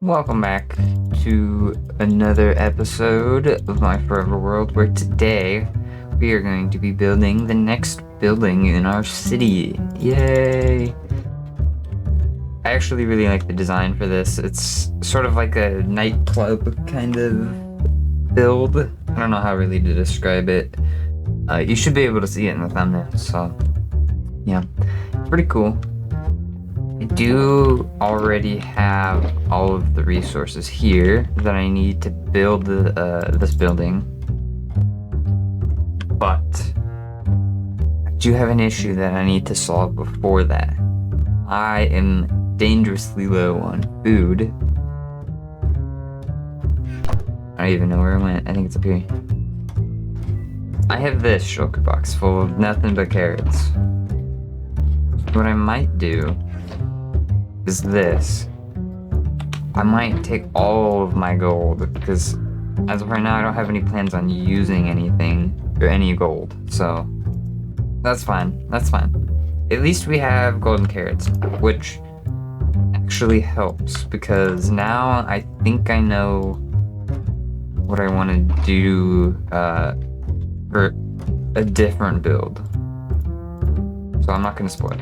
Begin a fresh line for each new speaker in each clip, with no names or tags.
Welcome back to another episode of My Forever World, where today we are going to be building the next building in our city. Yay! I actually really like the design for this. It's sort of like a nightclub kind of build. I don't know how really to describe it. You should be able to see it in the thumbnail, so yeah, it's pretty cool. I do already have all of the resources here that I need to build this building, but I do have an issue that I need to solve before that. I am dangerously low on food. I don't even know where it went. I think it's up here. I have this shulker box full of nothing but carrots. What I might do is this. I might take all of my gold, because as of right now I don't have any plans on using anything or any gold, so that's fine. At least we have golden carrots, which actually helps, because now I think I know what I want to do for a different build, so I'm not going to spoil it.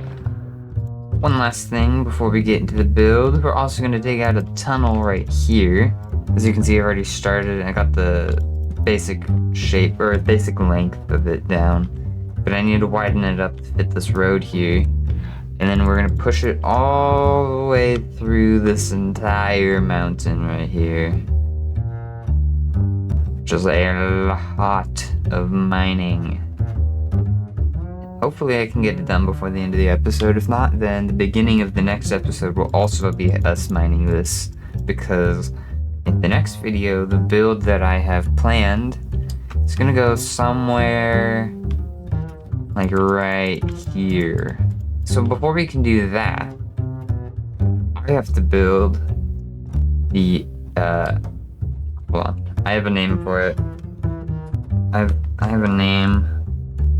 One last thing before we get into the build, we're also going to dig out a tunnel right here. As you can see, I've already started and I got the basic shape or basic length of it down, but I need to widen it up to fit this road here, and then we're going to push it all the way through this entire mountain right here. Just a lot of mining. Hopefully I can get it done before the end of the episode. If not, then the beginning of the next episode will also be us mining this, because in the next video, the build that I have planned is gonna go somewhere like right here. So before we can do that, I have to build the hold on. I have a name for it. I have a name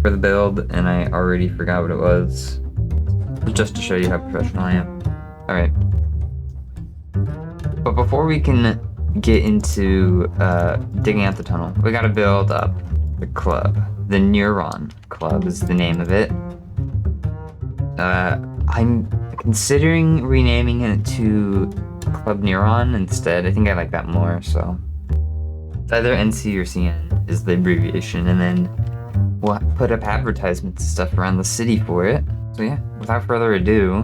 for the build, and I already forgot what it was. Just to show you how professional I am. Alright. But before we can get into digging out the tunnel, we gotta build up the club. The Neuron Club is the name of it. I'm considering renaming it to Club Neuron instead. I think I like that more, so it's either NC or CN is the abbreviation, and then we'll put up advertisements and stuff around the city for it. So yeah, without further ado,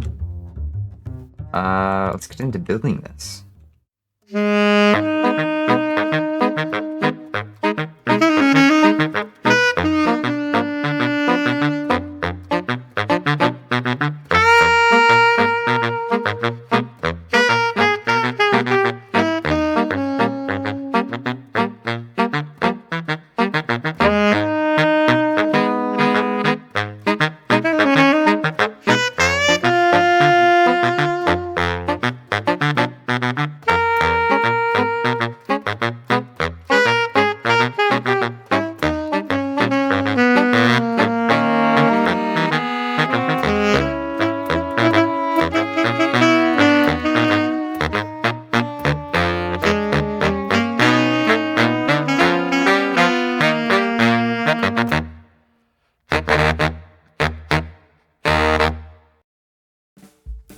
let's get into building this.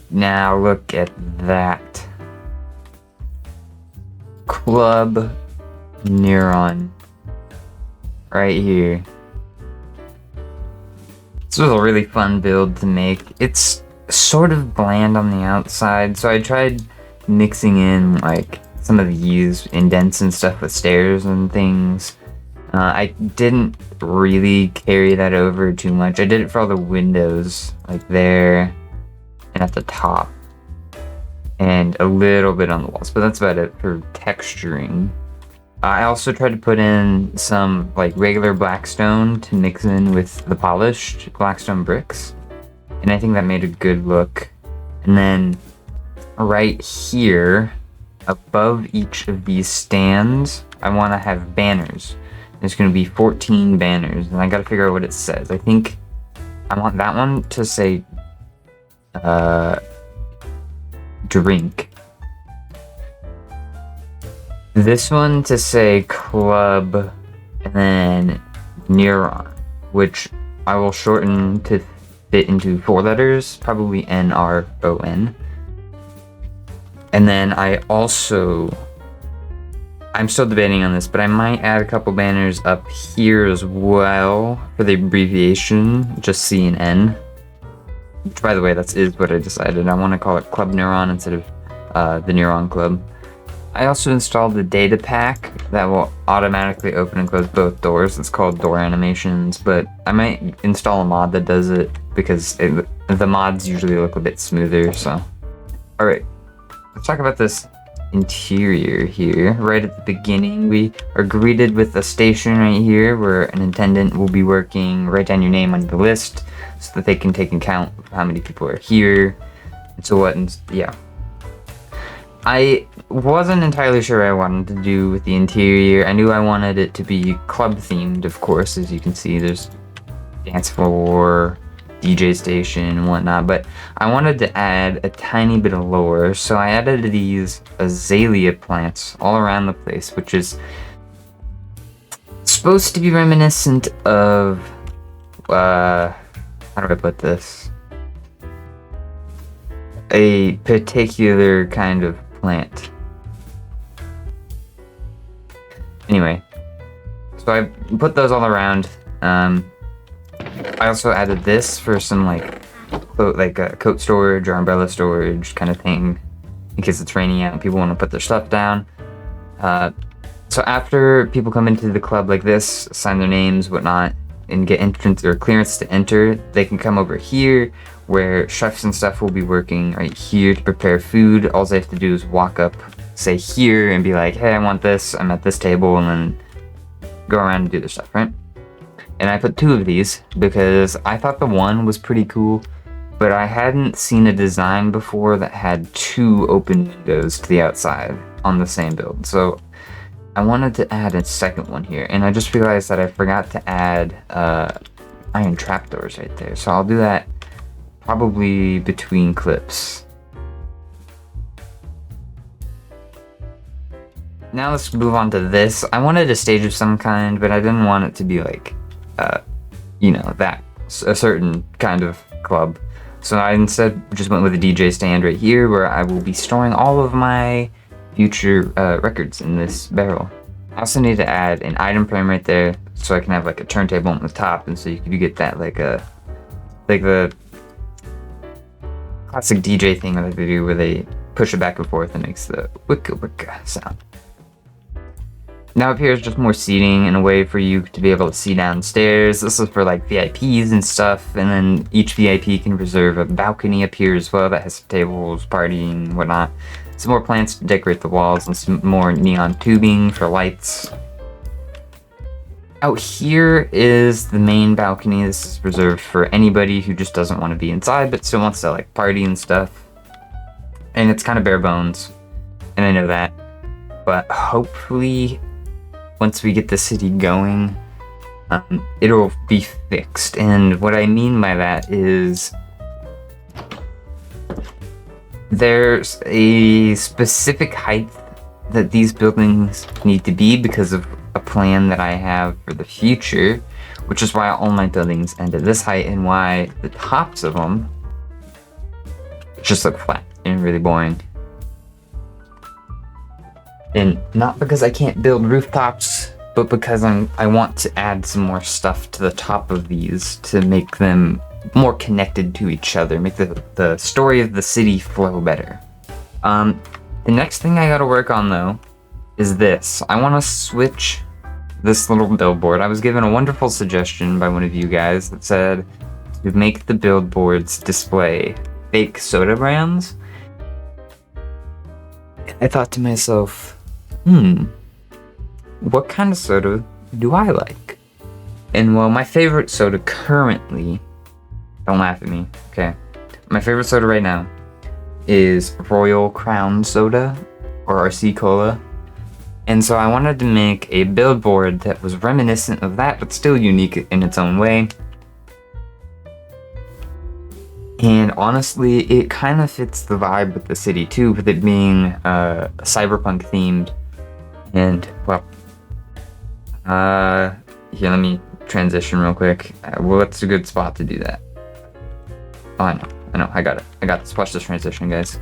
Now look at that. Club Neuron. Right here. This was a really fun build to make. It's sort of bland on the outside, so I tried mixing in like some of these indents and stuff with stairs and things. I didn't really carry that over too much. I did it for all the windows, like there and at the top, and a little bit on the walls, but that's about it for texturing. I also tried to put in some like regular blackstone to mix in with the polished blackstone bricks, and I think that made a good look. And then right here above each of these stands, I want to have banners. There's going to be 14 banners, and I got to figure out what it says. I think I want that one to say drink. this one to say club and then Neuron, which I will shorten to fit into 4 letters, probably NRON. And then I'm still debating on this, but I might add a couple banners up here as well for the abbreviation, just C and N. Which, by the way, that is what I decided. I want to call it Club Neuron instead of the Neuron Club. I also installed the data pack that will automatically open and close both doors. It's called Door Animations, but I might install a mod that does it because the mods usually look a bit smoother, so. Alright, let's talk about this interior here. Right at the beginning, we are greeted with a station right here where an attendant will be working. Write down your name on the list so that they can take account of how many people are here and so what, and yeah. I wasn't entirely sure what I wanted to do with the interior. I knew I wanted it to be club themed, of course. As you can see, there's dance floor, DJ station, and whatnot, but I wanted to add a tiny bit of lore, so I added these azalea plants all around the place, which is supposed to be reminiscent of, how do I put this? A particular kind of plant. Anyway, so I put those all around. I also added this for some like coat storage or umbrella storage kind of thing in case it's raining out and people want to put their stuff down. So after people come into the club like this, sign their names, whatnot, and get entrance or clearance to enter, they can come over here where chefs and stuff will be working right here to prepare food. All they have to do is walk up, say here, and be like, hey, I want this, I'm at this table, and then go around and do their stuff, right? And I put 2 of these because I thought the one was pretty cool, but I hadn't seen a design before that had 2 open windows to the outside on the same build. So I wanted to add a second one here, and I just realized that I forgot to add iron trapdoors right there. So I'll do that probably between clips. Now let's move on to this. I wanted a stage of some kind, but I didn't want it to be like, you know, a certain kind of club. So I instead just went with a DJ stand right here where I will be storing all of my future records in this barrel. I also need to add an item frame right there so I can have like a turntable on the top, and so you can get that like the classic DJ thing that they do where they push it back and forth and makes the wicka wicka sound. Now up here is just more seating and a way for you to be able to see downstairs. This is for like VIPs and stuff, and then each VIP can reserve a balcony up here as well that has tables, partying, whatnot. Some more plants to decorate the walls and some more neon tubing for lights. Out here is the main balcony. This is reserved for anybody who just doesn't want to be inside but still wants to like party and stuff. And it's kind of bare bones, and I know that, but hopefully once we get the city going, it'll be fixed. And what I mean by that is there's a specific height that these buildings need to be because of a plan that I have for the future, which is why all my buildings end at this height and why the tops of them just look flat and really boring. And not because I can't build rooftops, but because I want to add some more stuff to the top of these to make them more connected to each other, make the story of the city flow better. The next thing I gotta work on though is this. I want to switch this little billboard. I was given a wonderful suggestion by one of you guys that said to make the billboards display fake soda brands. I thought to myself, what kind of soda do I like? And well, my favorite soda currently, don't laugh at me, okay? My favorite soda right now is Royal Crown Soda, or RC Cola. And so I wanted to make a billboard that was reminiscent of that, but still unique in its own way. And honestly, it kind of fits the vibe with the city too, with it being cyberpunk themed. And, well, here, let me transition real quick. What's a good spot to do that? Oh, I know, I got it. I got this. Watch this transition, guys.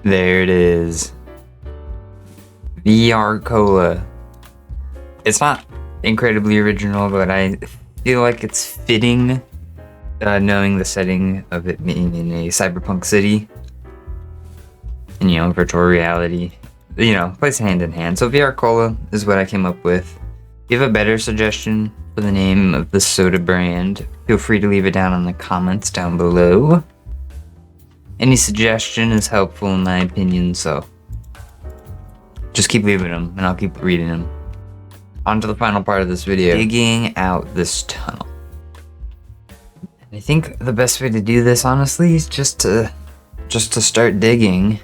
There it is. VR Cola. It's not incredibly original, but I feel like it's fitting, knowing the setting of it being in a cyberpunk city. And, you know, virtual reality. You know, plays hand in hand. So VR Cola is what I came up with. If you have a better suggestion for the name of the soda brand, feel free to leave it down in the comments down below. Any suggestion is helpful in my opinion, so just keep leaving them and I'll keep reading them. On to the final part of this video, digging out this tunnel. And I think the best way to do this, honestly, is just to start digging.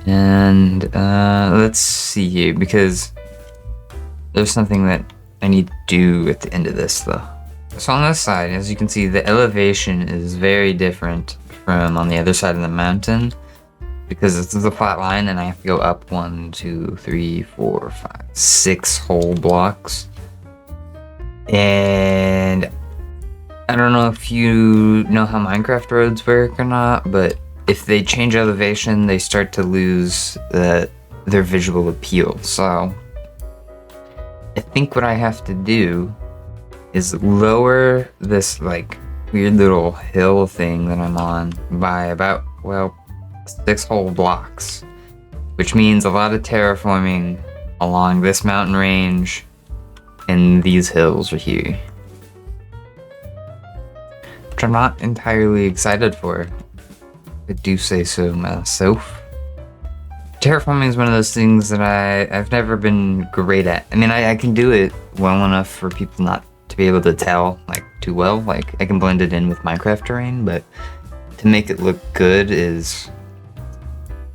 And let's see here, because there's something that I need to do at the end of this though. So on this side, as you can see, the elevation is very different from on the other side of the mountain, because this is a flat line and I have to go up 1, 2, 3, 4, 5, 6 whole blocks. And I don't know if you know how Minecraft roads work or not, but if they change elevation, they start to lose their visual appeal. So I think what I have to do is lower this like weird little hill thing that I'm on by about, well, 6 whole blocks, which means a lot of terraforming along this mountain range and these hills right here, which I'm not entirely excited for. I do say so myself. Terraforming is one of those things that I've never been great at. I mean, I can do it well enough for people not to be able to tell like too well. Like I can blend it in with Minecraft terrain, but to make it look good is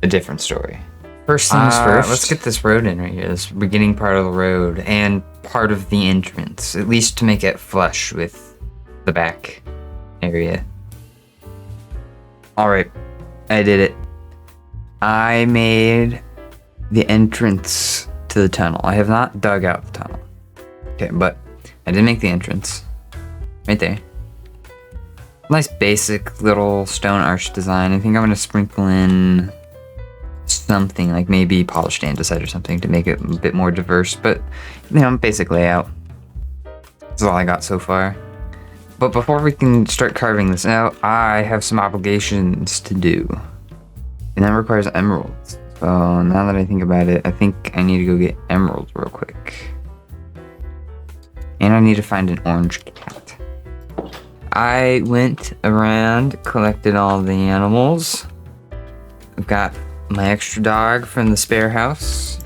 a different story. First things first, let's get this road in right here, this beginning part of the road and part of the entrance, at least to make it flush with the back area. Alright, I did it. I made the entrance to the tunnel. I have not dug out the tunnel. Okay, but I did make the entrance. Right there. Nice basic little stone arch design. I think I'm gonna sprinkle in something like maybe polished andesite or something to make it a bit more diverse, but you know, basic layout. That's all I got so far. But before we can start carving this out, I have some obligations to do. And that requires emeralds. So now that I think about it, I think I need to go get emeralds real quick. And I need to find an orange cat. I went around, collected all the animals. I've got my extra dog from the spare house.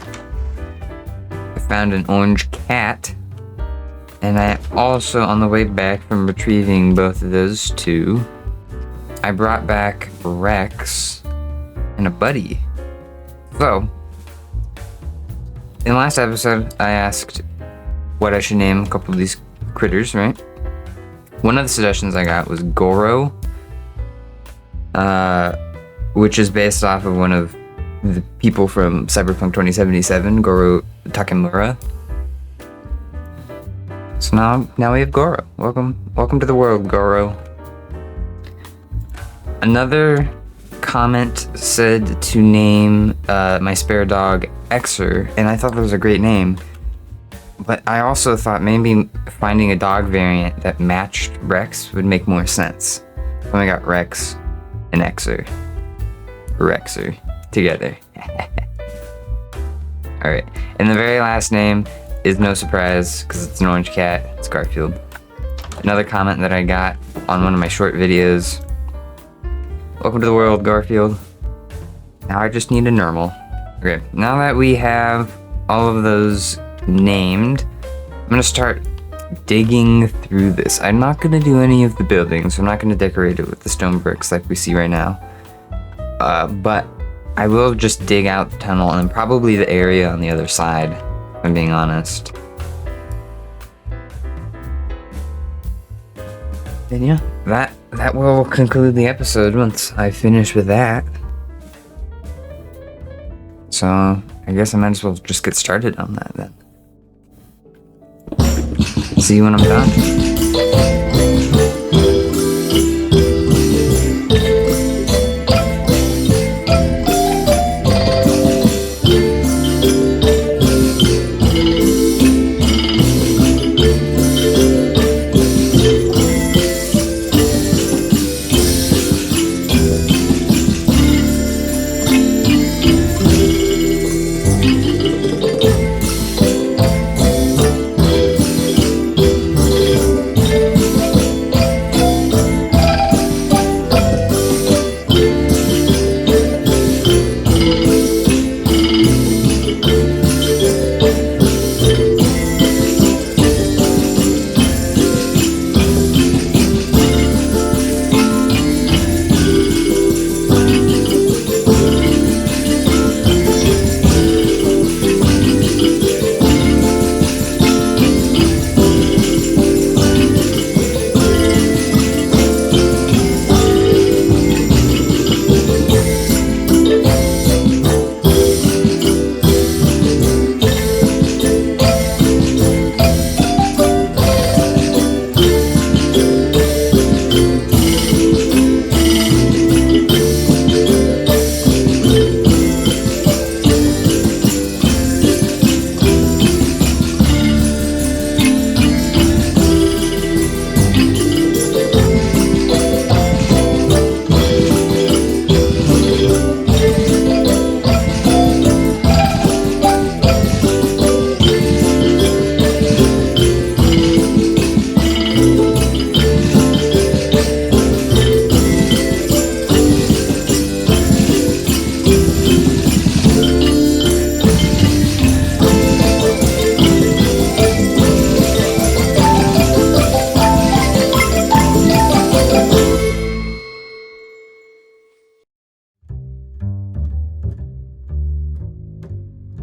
I found an orange cat. And I also, on the way back from retrieving both of those two, I brought back Rex and a buddy. So, in the last episode, I asked what I should name a couple of these critters, right? One of the suggestions I got was Goro, which is based off of one of the people from Cyberpunk 2077, Goro Takemura. So now we have Goro. Welcome to the world, Goro. Another comment said to name my spare dog Xer, and I thought that was a great name. But I also thought maybe finding a dog variant that matched Rex would make more sense. So I got Rex and Xer. Rexer together. Alright, and the very last name is no surprise because it's an orange cat. It's Garfield. Another comment that I got on one of my short videos. Welcome to the world, Garfield. Now I just need a normal. Okay, now that we have all of those named. I'm gonna start digging through this. I'm not gonna do any of the buildings. I'm not gonna decorate it with the stone bricks like we see right now. But I will just dig out the tunnel and probably the area on the other side, if I'm being honest. And yeah, that will conclude the episode once I finish with that. So I guess I might as well just get started on that then. See you when I'm done.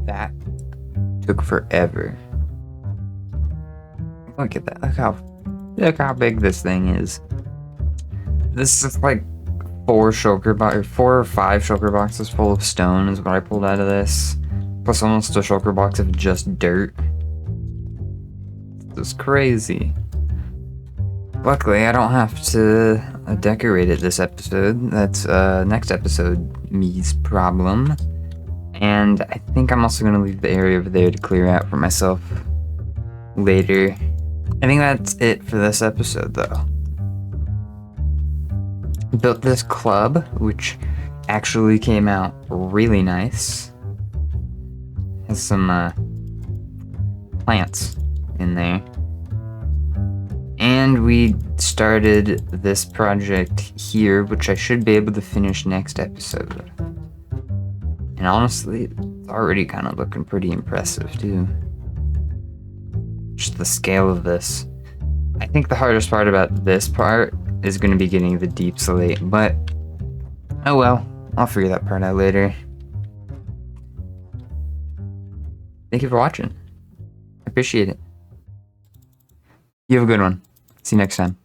That took forever. Look at that. Look how big this thing is. This is like 4 or 5 shulker boxes full of stone is what I pulled out of this. Plus almost a shulker box of just dirt. This is crazy. Luckily, I don't have to decorate it this episode. That's next episode, me's problem. And I think I'm also going to leave the area over there to clear out for myself later. I think that's it for this episode, though. Built this club, which actually came out really nice. Has some plants in there. And we started this project here, which I should be able to finish next episode. And honestly, it's already kind of looking pretty impressive, too. Just the scale of this. I think the hardest part about this part is going to be getting the deep slate, but oh well, I'll figure that part out later. Thank you for watching. I appreciate it. You have a good one. See you next time.